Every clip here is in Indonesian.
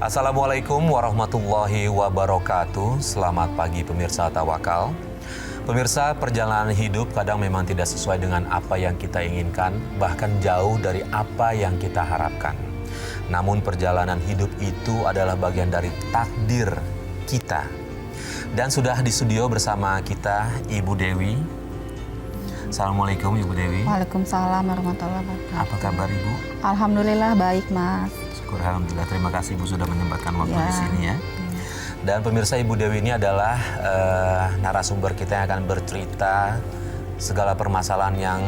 Assalamualaikum warahmatullahi wabarakatuh. Selamat pagi pemirsa Tawakal. Pemirsa, perjalanan hidup kadang memang tidak sesuai dengan apa yang kita inginkan, bahkan jauh dari apa yang kita harapkan. Namun perjalanan hidup itu adalah bagian dari takdir kita. Dan sudah di studio bersama kita Ibu Dewi. Assalamualaikum Ibu Dewi. Waalaikumsalam warahmatullahi wabarakatuh. Apa kabar Ibu? Alhamdulillah baik, Mas. Syukur alhamdulillah. Terima kasih Ibu sudah menyempatkan waktu di sini ya. Dan pemirsa, Ibu Dewi ini adalah narasumber kita yang akan bercerita segala permasalahan yang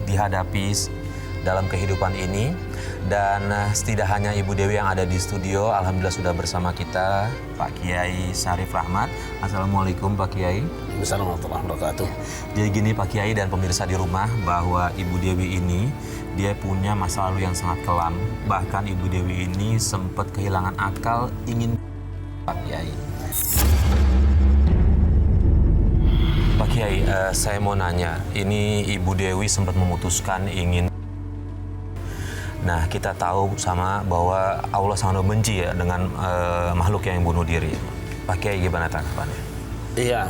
dihadapi dalam kehidupan ini. Dan tidak hanya Ibu Dewi yang ada di studio, alhamdulillah sudah bersama kita Pak Kiai Syarif Rahmat. Assalamualaikum Pak Kiai. Assalamualaikum warahmatullahi wabarakatuh. Jadi gini Pak Kiai dan pemirsa di rumah, bahwa Ibu Dewi ini dia punya masa lalu yang sangat kelam. Bahkan Ibu Dewi ini sempat kehilangan akal, ingin Pak Kiai. Pak Kiai, saya mau nanya, ini Ibu Dewi sempat memutuskan ingin. Nah, kita tahu sama bahwa Allah sangat benci ya dengan makhluk yang bunuh diri. Pak Kiai, gimana tanggapannya? Iya,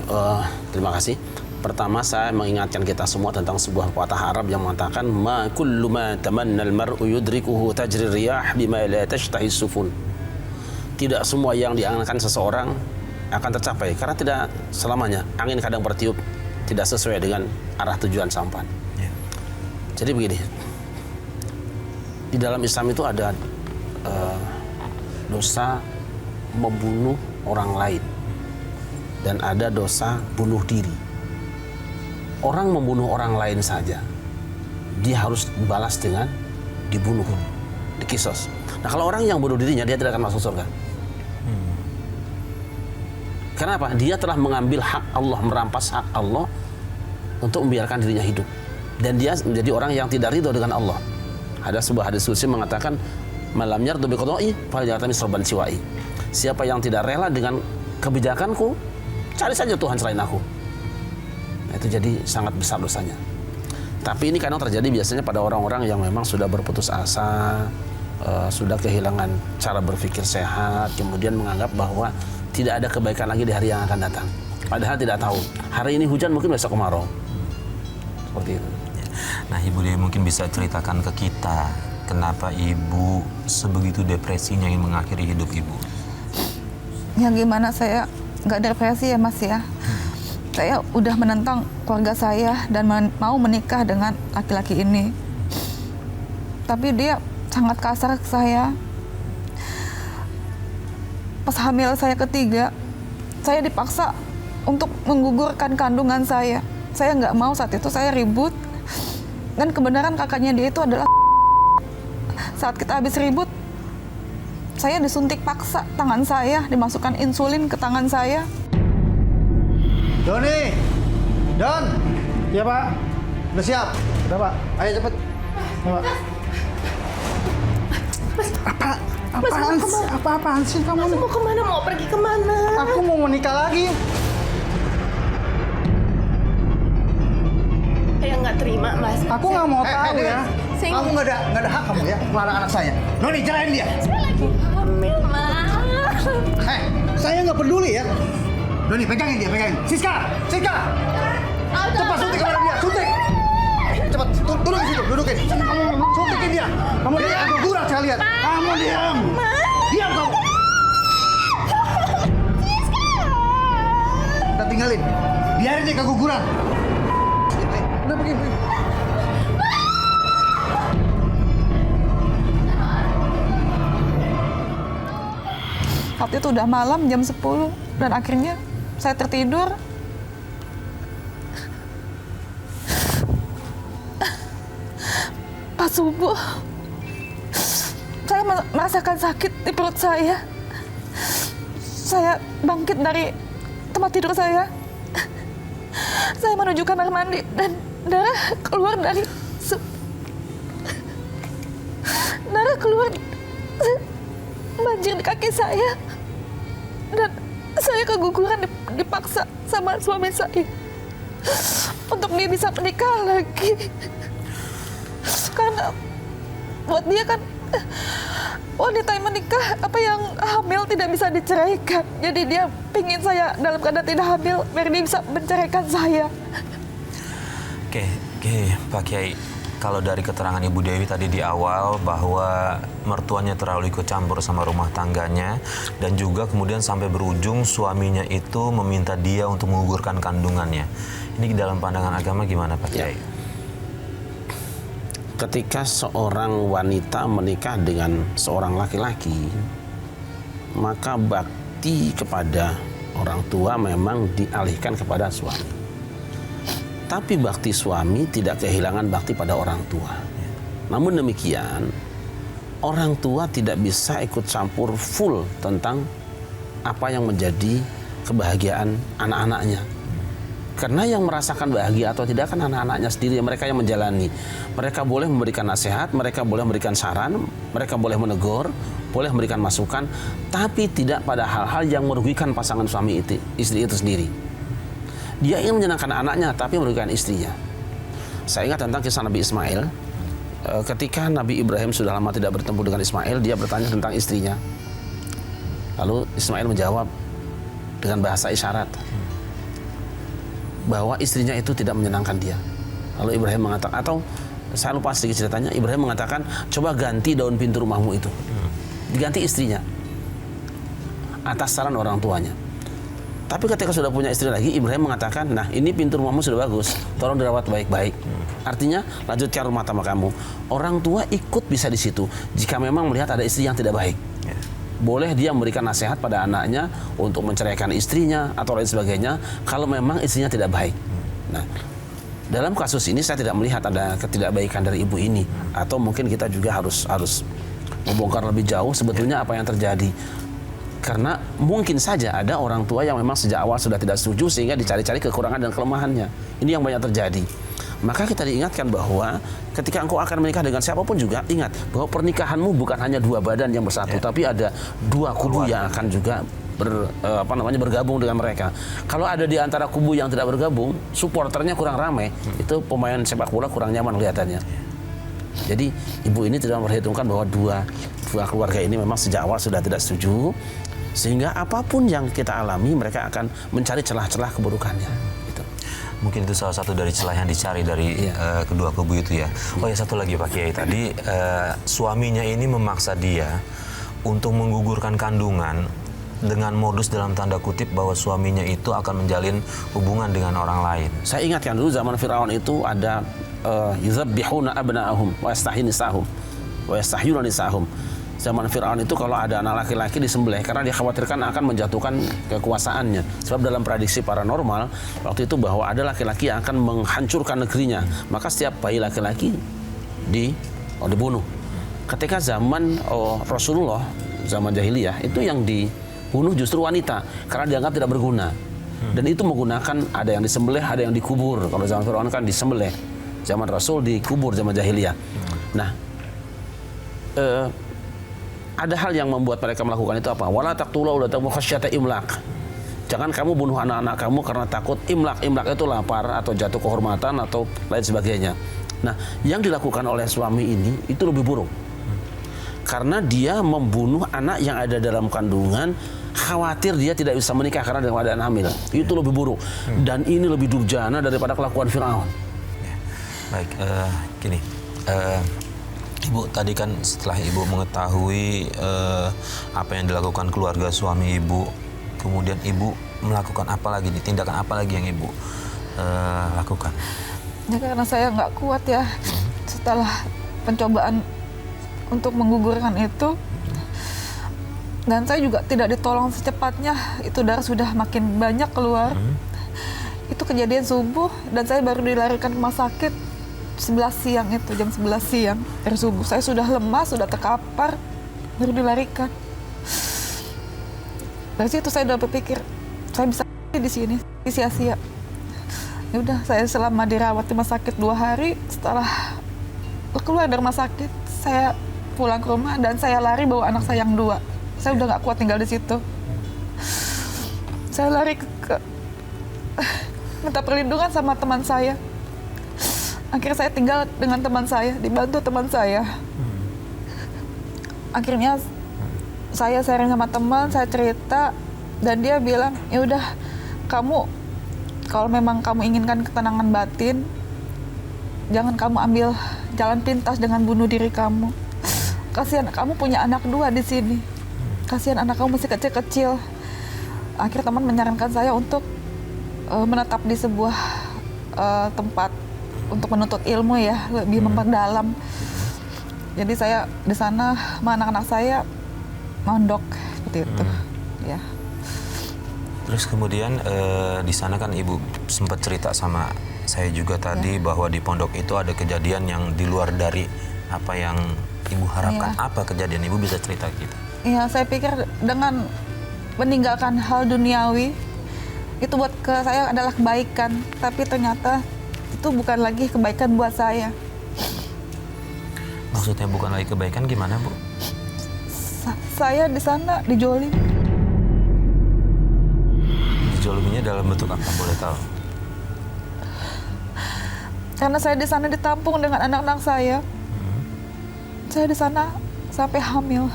terima kasih. Pertama, saya mengingatkan kita semua tentang sebuah pepatah Arab yang mengatakan ma kullu ma tamanna al-mar'u yudrikuhu tajri riyah bima la tashtahi sufun. Tidak semua yang diangankan seseorang akan tercapai karena tidak selamanya angin kadang bertiup tidak sesuai dengan arah tujuan sampan. Yeah. Jadi begini, di dalam Islam itu ada dosa membunuh orang lain dan ada dosa bunuh diri. Orang membunuh orang lain saja, dia harus balas dengan dibunuh, dikisos. Nah, kalau orang yang bunuh dirinya, dia tidak akan masuk surga. Kenapa? Dia telah mengambil hak Allah, merampas hak Allah untuk membiarkan dirinya hidup. Dan dia menjadi orang yang tidak ridho dengan Allah. Ada sebuah hadis qudsi mengatakan, malam yardu bi qada'i falyatami sorban siwai. Siapa yang tidak rela dengan kebijakanku, cari saja Tuhan selain aku. Nah, itu jadi sangat besar dosanya. Tapi ini kadang terjadi biasanya pada orang-orang yang memang sudah berputus asa, sudah kehilangan cara berpikir sehat, kemudian menganggap bahwa tidak ada kebaikan lagi di hari yang akan datang. Padahal tidak tahu, hari ini hujan mungkin besok kemarau. Seperti itu. Nah, Ibu Dewi mungkin bisa ceritakan ke kita, kenapa Ibu sebegitu depresinya ingin mengakhiri hidup Ibu? Ya gimana, saya nggak depresi ya Mas ya. Saya udah menentang keluarga saya dan mau menikah dengan laki-laki ini. Tapi dia sangat kasar ke saya. Pas hamil saya ketiga, saya dipaksa untuk menggugurkan kandungan saya. Saya nggak mau, saat itu saya ribut. Dan kebenaran kakaknya dia itu adalah saat kita habis ribut, saya disuntik paksa tangan saya, dimasukkan insulin ke tangan saya. Doni, Don, Iya Pak, udah siap? udah Pak. Ayo cepet. Ya, Pak. Apaan sih kamu Mas nih? mau kemana? Mau pergi kemana? Aku mau menikah lagi. Saya nggak terima, Mas. Aku nggak mau tahu Doni, ya. kamu nggak ada hak kamu ya melarang anak saya. Doni, cerain dia. Saya lagi hamil, Mas. Saya nggak peduli ya. Doni, pegangin dia, pegangin. Siska, cepat suntik kepada dia, suntik. Cepat, duduk di situ, dudukin. Suntikin dia. Kamu dia aku kurang saya lihat. Kamu diam. Diam kamu. Udah tinggalin. Biarin dia keguguran. Udah begini. Saat itu udah malam jam 10 dan akhirnya saya tertidur. Pas subuh, saya merasakan sakit di perut saya. Saya bangkit dari tempat tidur saya. Saya menuju kamar mandi dan darah keluar banjir di kaki saya. Dan saya keguguran dipaksa sama suami saya untuk dia bisa menikah lagi. Karena buat dia kan wanita yang menikah yang hamil tidak bisa diceraikan. Jadi dia pingin saya dalam keadaan tidak hamil biar dia bisa menceraikan saya. Oke, Pak Kiai. Kalau dari keterangan Ibu Dewi tadi di awal bahwa mertuanya terlalu ikut campur sama rumah tangganya dan juga kemudian sampai berujung suaminya itu meminta dia untuk menggugurkan kandungannya. Ini dalam pandangan agama gimana Pak Kiai? Ketika seorang wanita menikah dengan seorang laki-laki, maka bakti kepada orang tua memang dialihkan kepada suami. Tapi bakti suami tidak kehilangan bakti pada orang tua. Namun demikian, orang tua tidak bisa ikut campur full tentang apa yang menjadi kebahagiaan anak-anaknya. Karena yang merasakan bahagia atau tidak kan anak-anaknya sendiri, mereka yang menjalani. Mereka boleh memberikan nasihat, mereka boleh memberikan saran, mereka boleh menegur, boleh memberikan masukan, tapi tidak pada hal-hal yang merugikan pasangan suami istri itu sendiri. Dia ingin menyenangkan anaknya, tapi merugikan istrinya. Saya ingat tentang kisah Nabi Ismail. Ketika Nabi Ibrahim sudah lama tidak bertemu dengan Ismail, dia bertanya tentang istrinya. Lalu Ismail menjawab dengan bahasa isyarat bahwa istrinya itu tidak menyenangkan dia. Lalu Ibrahim mengatakan, atau saya lupa sedikit ceritanya, Ibrahim mengatakan, coba ganti daun pintu rumahmu itu. Diganti istrinya atas saran orang tuanya. Tapi ketika sudah punya istri lagi, Ibrahim mengatakan, nah ini pintu rumahmu sudah bagus, tolong dirawat baik-baik. Artinya, lanjutkan rumah tangga kamu. Orang tua ikut bisa di situ, jika memang melihat ada istri yang tidak baik. Boleh dia memberikan nasihat pada anaknya untuk menceraikan istrinya atau lain sebagainya, kalau memang istrinya tidak baik. Nah, dalam kasus ini saya tidak melihat ada ketidakbaikan dari ibu ini, atau mungkin kita juga harus membongkar lebih jauh sebetulnya apa yang terjadi. Karena mungkin saja ada orang tua yang memang sejak awal sudah tidak setuju sehingga dicari-cari kekurangan dan kelemahannya. Ini yang banyak terjadi. Maka kita diingatkan bahwa ketika engkau akan menikah dengan siapapun juga, ingat bahwa pernikahanmu bukan hanya dua badan yang bersatu, tapi ada dua kubu yang akan juga bergabung dengan mereka. Kalau ada di antara kubu yang tidak bergabung, supporternya kurang ramai, itu pemain sepak bola kurang nyaman kelihatannya. Jadi ibu ini tidak memperhitungkan bahwa dua keluarga ini memang sejak awal sudah tidak setuju, sehingga apapun yang kita alami mereka akan mencari celah-celah keburukannya. Gitu. Mungkin itu salah satu dari celah yang dicari dari kedua kubu itu ya. Oh ya, satu lagi Pak Kiai, tadi suaminya ini memaksa dia untuk menggugurkan kandungan dengan modus dalam tanda kutip bahwa suaminya itu akan menjalin hubungan dengan orang lain. Saya ingatkan dulu zaman Firaun itu ada yuzabbihuna abna'ahum wa yastahyuna nisahum wa yastahyuna nisahum. Zaman Firaun itu kalau ada anak laki-laki disembelih karena dia khawatirkan akan menjatuhkan kekuasaannya. Sebab dalam prediksi paranormal waktu itu bahwa ada laki-laki yang akan menghancurkan negerinya. Maka setiap bayi laki-laki dibunuh. Ketika zaman Rasulullah, zaman jahiliyah, itu yang dibunuh justru wanita karena dianggap tidak berguna. Dan itu menggunakan ada yang disembelih, ada yang dikubur. Kalau zaman Firaun kan disembelih. Zaman Rasul dikubur zaman jahiliyah. Nah, ada hal yang membuat mereka melakukan itu apa? Wala taqtulu auladakum khasyata imlaq. Jangan kamu bunuh anak-anak kamu karena takut imlaq. Imlaq itu lapar atau jatuh kehormatan atau lain sebagainya. Nah, yang dilakukan oleh suami ini itu lebih buruk. Karena dia membunuh anak yang ada dalam kandungan, khawatir dia tidak bisa menikah karena dalam keadaan hamil. Itu lebih buruk. Dan ini lebih durjana daripada kelakuan Firaun. Baik, gini. Ibu, tadi kan setelah Ibu mengetahui apa yang dilakukan keluarga suami Ibu, kemudian Ibu melakukan apa lagi, tindakan apa lagi yang Ibu lakukan? Ya karena saya nggak kuat ya setelah pencobaan untuk menggugurkan itu, dan saya juga tidak ditolong secepatnya, itu darah sudah makin banyak keluar. Itu kejadian subuh dan saya baru dilarikan ke rumah sakit 11 siang itu, jam 11 siang dari subuh. Saya sudah lemas, sudah terkapar, baru dilarikan. Dari situ saya udah berpikir, saya bisa di sini, sia-sia. Ya udah, saya selama dirawat di rumah sakit 2 hari, setelah keluar dari rumah sakit, saya pulang ke rumah dan saya lari bawa anak saya yang 2. Saya udah nggak kuat tinggal di situ. Saya lari ke minta perlindungan sama teman saya. Akhirnya saya tinggal dengan teman saya, dibantu teman saya. akhirnya saya sharing sama teman, saya cerita, dan dia bilang, ya udah, kamu kalau memang kamu inginkan ketenangan batin, jangan kamu ambil jalan pintas dengan bunuh diri kamu. Kasihan kamu punya anak 2 di sini. Kasihan anak kamu masih kecil-kecil. Akhirnya teman menyarankan saya untuk menetap di sebuah tempat untuk menuntut ilmu ya, lebih memperdalam. Jadi saya di sana sama anak-anak saya mondok seperti itu. Ya. Terus kemudian di sana kan Ibu sempat cerita sama saya juga tadi bahwa di pondok itu ada kejadian yang di luar dari apa yang Ibu harapkan. Apa kejadian? Ibu bisa cerita kita? Iya, saya pikir dengan meninggalkan hal duniawi itu buat saya adalah kebaikan, tapi ternyata itu bukan lagi kebaikan buat saya. Maksudnya bukan lagi kebaikan gimana, Bu? Saya di sana dijolim. Dijoliminya dalam bentuk apa, boleh tahu? Karena saya di sana ditampung dengan anak-anak saya. Saya di sana sampai hamil.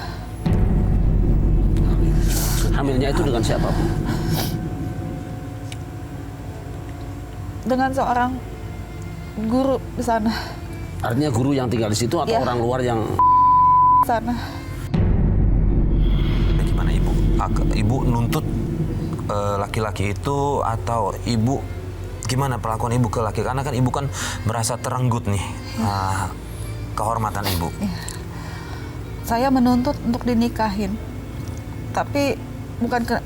Hamilnya itu dengan siapa, Bu? Dengan seorang guru di sana. Artinya guru yang tinggal di situ atau Iya. orang luar yang Di sana. Bagaimana Ibu? Ibu nuntut laki-laki itu atau Ibu gimana perlakuan Ibu ke laki? Karena kan Ibu kan merasa terenggut nih kehormatan Ibu. Saya menuntut untuk dinikahin. Tapi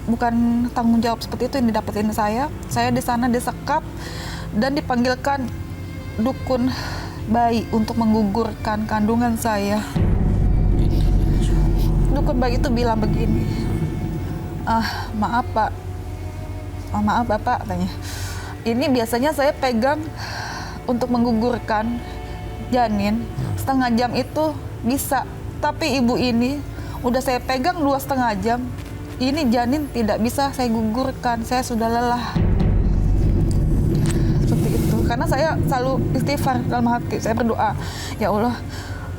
bukan tanggung jawab seperti itu yang didapetin saya. Saya di sana disekap dan dipanggilkan dukun bayi untuk menggugurkan kandungan saya. Dukun bayi itu bilang begini, maaf Pak, maaf Bapak, katanya. Ini biasanya saya pegang untuk menggugurkan janin 1/2 jam itu bisa, tapi ibu ini udah saya pegang 2,5 jam. Ini janin tidak bisa saya gugurkan, saya sudah lelah. Seperti itu. Karena saya selalu istighfar dalam hati, saya berdoa, ya Allah,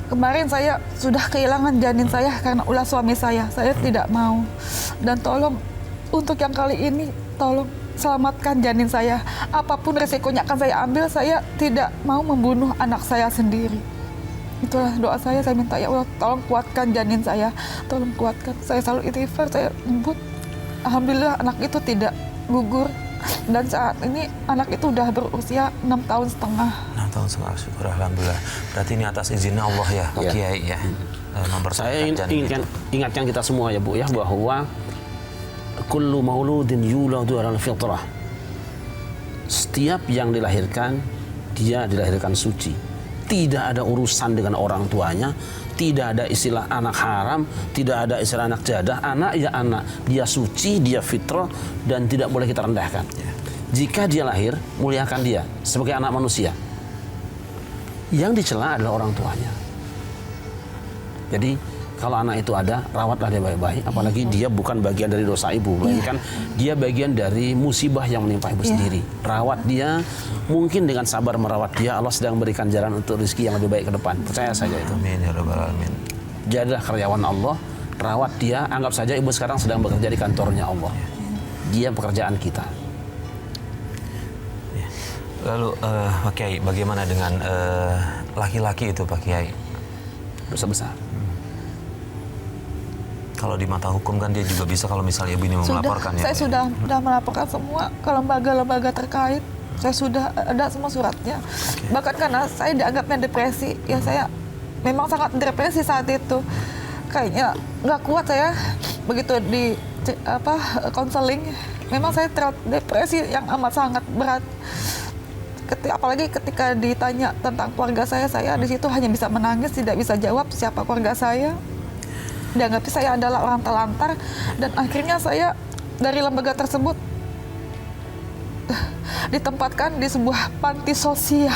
kemarin saya sudah kehilangan janin saya karena ulah suami saya tidak mau. Dan tolong untuk yang kali ini, tolong selamatkan janin saya. Apapun resikonya akan saya ambil, saya tidak mau membunuh anak saya sendiri. Itulah doa saya minta, ya Allah, tolong kuatkan janin saya, tolong kuatkan. Saya selalu istighfar, saya nyebut. Alhamdulillah anak itu tidak gugur. Dan saat ini anak itu udah berusia 6,5 tahun. 6 tahun setengah, syukur alhamdulillah. Berarti ini atas izin Allah ya, Pak Ya. Kiai ya. saya Mempersatukan janin itu. ingatkan kita semua ya, Bu ya, bahwa kullu mauludin yuladu 'alal fitrah. Setiap yang dilahirkan, dia dilahirkan suci. Tidak ada urusan dengan orang tuanya, tidak ada istilah anak haram, tidak ada istilah anak jadah. Anak ya anak, dia suci, dia fitrah, dan tidak boleh kita rendahkan. Jika dia lahir, muliakan dia sebagai anak manusia. Yang dicela adalah orang tuanya. Jadi kalau anak itu ada, rawatlah dia baik-baik. Apalagi dia bukan bagian dari dosa ibu, melainkan dia bagian dari musibah yang menimpa ibu sendiri. Rawat dia, mungkin dengan sabar merawat dia, Allah sedang memberikan jalan untuk rezeki yang lebih baik ke depan. Percaya saja itu. Amin ya rabbal alamin. Jadilah karyawan Allah, rawat dia. Anggap saja ibu sekarang sedang bekerja di kantornya Allah. Dia pekerjaan kita. Lalu Pak Kiai, bagaimana dengan laki-laki itu Pak Kiai? Besar-besar. Kalau di mata hukum kan dia juga bisa kalau misalnya ibu ini mau melaporkan ya. Saya sudah melaporkan semua ke lembaga-lembaga terkait. Saya sudah ada semua suratnya. Bahkan karena saya dianggapnya depresi, ya saya memang sangat depresi saat itu. Kayaknya nggak kuat saya begitu di konseling. Memang saya depresi yang amat sangat berat. Apalagi ketika ditanya tentang keluarga saya di situ hanya bisa menangis, tidak bisa jawab siapa keluarga saya. Dianggap saya adalah orang telantar, dan akhirnya saya dari lembaga tersebut ditempatkan di sebuah panti sosial.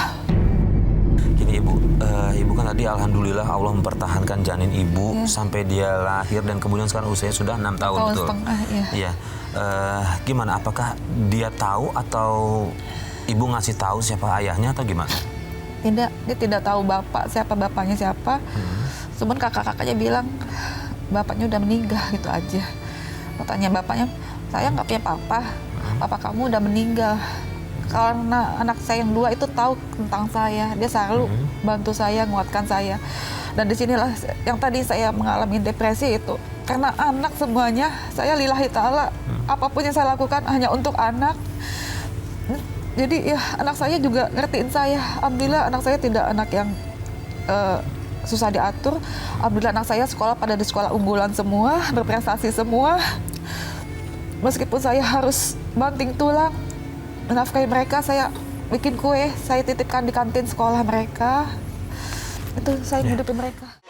Gini ibu kan tadi alhamdulillah Allah mempertahankan janin ibu sampai dia lahir dan kemudian sekarang usianya sudah 6 tahun, betul? 1,5 tahun, iya. Iya. Gimana? Apakah dia tahu atau ibu ngasih tahu siapa ayahnya atau gimana? Tidak, dia tidak tahu siapa bapaknya siapa. Cuman kakak-kakaknya bilang bapaknya udah meninggal gitu aja. Mau tanya bapaknya, saya nggak punya papa, papa kamu udah meninggal. Karena anak saya yang 2 itu tahu tentang saya, dia selalu bantu saya, menguatkan saya. Dan disinilah yang tadi saya mengalami depresi itu. Karena anak semuanya, saya lillahi ta'ala, apapun yang saya lakukan hanya untuk anak. Jadi ya anak saya juga ngertiin saya. Alhamdulillah anak saya tidak anak yang susah diatur. Alhamdulillah anak saya sekolah pada di sekolah unggulan semua, berprestasi semua. Meskipun saya harus banting tulang, menafkahi mereka, saya bikin kue, saya titipkan di kantin sekolah mereka. Itu saya hidupi mereka.